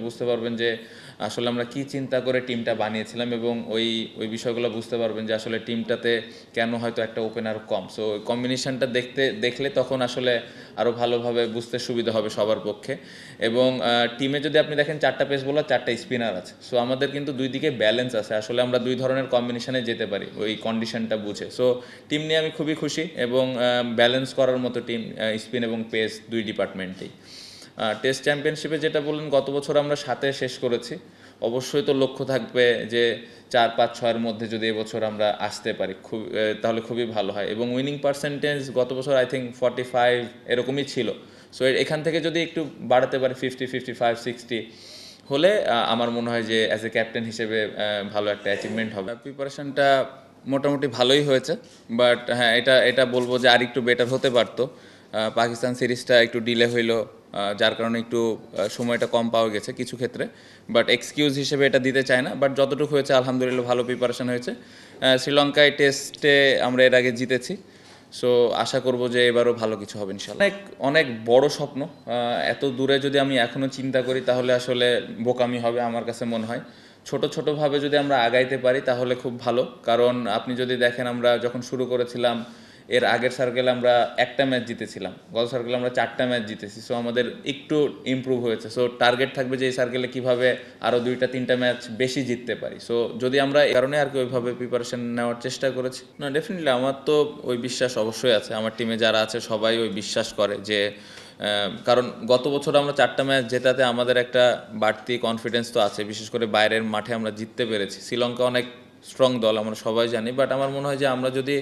বুঝতে পারবেন যে আসলে আমরা কি চিন্তা করে টিমটা বানিয়েছিলাম, এবং ওই বিষয়গুলো বুঝতে পারবেন যে আসলে টিমটাতে কেন হয়তো একটা ওপেনার কম। সো ওই কম্বিনেশনটা দেখলে তখন আসলে আরও ভালোভাবে বুঝতে সুবিধা হবে সবার পক্ষে। এবং টিমে যদি আপনি দেখেন 4টা পেস বোলার 4টা স্পিনার আছে, সো আমাদের কিন্তু দুই দিকে ব্যালেন্স আছে, আসলে আমরা দুই ধরনের কম্বিনেশনে যেতে পারি ওই কন্ডিশনটা বুঝে। সো টিম নিয়ে আমি খুবই খুশি, এবং ব্যালেন্স করার মতো টিম স্পিন এবং পেস দুই ডিপার্টমেন্টেই। টেস্ট চ্যাম্পিয়নশিপে যেটা বললেন, গত বছর আমরা 7-এ শেষ করেছি। অবশ্যই তো লক্ষ্য থাকবে যে 4-5-6-এর মধ্যে যদি এবছর আমরা আসতে পারি তাহলে খুবই ভালো হয়। এবং উইনিং পার্সেন্টেজ গত বছর আই থিঙ্ক 45 এরকমই ছিল। সো এখান থেকে যদি একটু বাড়াতে পারি 50, 55, 60 হলে আমার মনে হয় যে অ্যাজ এ ক্যাপ্টেন হিসেবে ভালো একটা অ্যাচিভমেন্ট হবে। প্রিপারেশনটা মোটামুটি ভালোই হয়েছে, বাট হ্যাঁ, এটা বলবো যে আর একটু বেটার হতে পারতো। পাকিস্তান সিরিজটা একটু ডিলে হইলো, যার কারণে একটু সময়টা কম পাওয়া গেছে কিছু ক্ষেত্রে, বাট এক্সকিউজ হিসেবে এটা দিতে চায় না। বাট যতটুকু হয়েছে আলহামদুলিল্লাহ ভালো প্রিপারেশন হয়েছে। শ্রীলঙ্কায় টেস্টে আমরা এর আগে জিতেছি, সো আশা করব যে এবারও ভালো কিছু হবে ইনশাল্লাহ। অনেক অনেক বড় স্বপ্ন, এত দূরে যদি আমি এখনও চিন্তা করি তাহলে আসলে বোকামি হবে আমার কাছে মনে হয়। ছোট ছোটোভাবে যদি আমরা আগাইতে পারি তাহলে খুব ভালো। কারণ আপনি যদি দেখেন, আমরা যখন শুরু করেছিলাম এর আগের সার্কেলে আমরা একটা ম্যাচ জিতেছিলাম, গত সার্কেলে আমরা 4টা ম্যাচ জিতেছি। সো আমাদের একটু ইমপ্রুভ হয়েছে। সো টার্গেট থাকবে যে এই সার্কেলে কীভাবে আরও 2-3টা ম্যাচ বেশি জিততে পারি। সো যদি আমরা এই কারণে আর কি ওইভাবে প্রিপারেশন নেওয়ার চেষ্টা করেছি। না, ডেফিনেটলি আমার তো ওই বিশ্বাস অবশ্যই আছে, আমার টিমে যারা আছে সবাই ওই বিশ্বাস করে যে কারণ গত বছর আমরা 4টা ম্যাচ জেতাতে আমাদের একটা বাড়তি কনফিডেন্স তো আছে, বিশেষ করে বাইরের মাঠে আমরা জিততে পেরেছি। শ্রীলঙ্কা অনেক স্ট্রং দল, আমরা সবাই জানি, বাট আমার মনে হয় যে আমরা যদি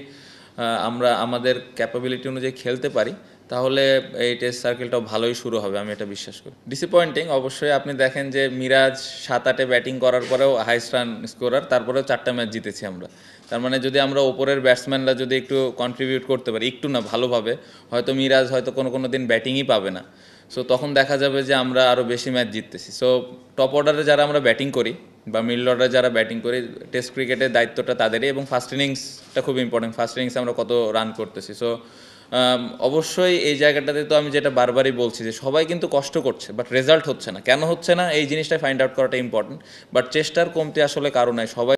আমরা আমাদের ক্যাপাবিলিটি অনুযায়ী খেলতে পারি তাহলে এই টেস্ট সার্কেলটাও ভালোই শুরু হবে, আমি এটা বিশ্বাস করি। ডিসঅ্যাপয়েন্টিং অবশ্যই, আপনি দেখেন যে মিরাজ 7-8-এ ব্যাটিং করার পরেও হাইস্ট রান স্কোরার, তারপরেও 4টা ম্যাচ জিতেছি আমরা। তার মানে যদি আমরা ওপরের ব্যাটসম্যানরা যদি একটু কন্ট্রিবিউট করতে পারি, একটু না ভালোভাবে, হয়তো মিরাজ হয়তো কোনো দিন ব্যাটিংই পাবে না। সো তখন দেখা যাবে যে আমরা আরও বেশি ম্যাচ জিততেছি। সো টপ অর্ডারে যারা আমরা ব্যাটিং করি বা মিডল অর্ডারে যারা ব্যাটিং করি, টেস্ট ক্রিকেটের দায়িত্বটা তাদেরই, এবং ফার্স্ট ইনিংসটা খুব ইম্পর্টেন্ট। ফার্স্ট ইনিংসে আমরা কত রান করতেছি। সো অবশ্যই এই জায়গাটাতে তো আমি যেটা বারবারই বলছি যে সবাই কিন্তু কষ্ট করছে, বাট রেজাল্ট হচ্ছে না। কেন হচ্ছে না এই জিনিসটা ফাইন্ড আউট করাটা ইম্পর্টেন্ট। বাট চেষ্টার কমতি আসলে কারণ নাই, সবাই